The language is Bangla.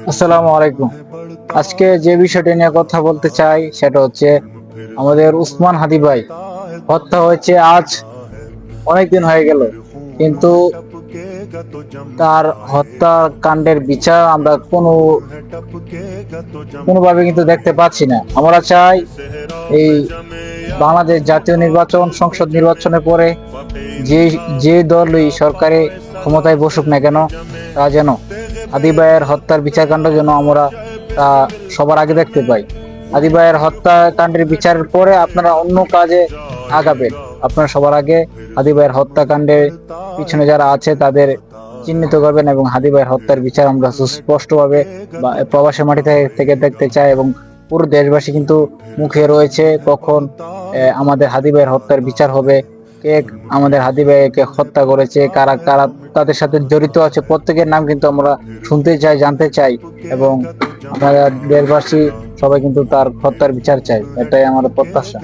আসসালামু আলাইকুম। আজকে যে বিষয়টা নিয়ে কথা বলতে চাই সেটা হচ্ছে আমাদের উসমান হাদি ভাই হত্যা হয়েছে। আজ অনেকদিন হয়ে গেল, কিন্তু তার হত্যাকাণ্ডের বিচার আমরা কোনোভাবে কিন্তু দেখতে পাচ্ছি না। আমরা চাই এই বাংলাদেশ জাতীয় নির্বাচন, সংসদ নির্বাচনের পরে যে যে দলই সরকারে ক্ষমতায় বসুক না কেন, তা যেন আদি ভাইয়ের হত্যার বিচারকাণ্ড যেন আমরা তা সবার আগে দেখতে পাই। আদি ভাইয়ের হত্যাকাণ্ডের বিচারের পরে আপনারা অন্য কাজে আগাবেন। আপনারা সবার আগে আদি ভাইয়ের হত্যাকাণ্ডের পিছনে যারা আছে তাদের চিহ্নিত করবেন, এবং হাদি ভাইয়ের হত্যার বিচার আমরা সুস্পষ্টভাবে বা প্রবাসী মাটি থেকে দেখতে চাই। এবং পুরো দেশবাসী কিন্তু মুখে রয়েছে কখন আমাদের হাদি ভাইয়ের হত্যার বিচার হবে, কে আমাদের হাদি ভাইকে হত্যা করেছে, কারা কারা তাদের সাথে জড়িত আছে, প্রত্যেকের নাম কিন্তু আমরা শুনতে চাই, জানতে চাই। এবং আমরা দেশবাসী সবাই কিন্তু তার হত্যার বিচার চাই, এটাই আমার প্রত্যাশা।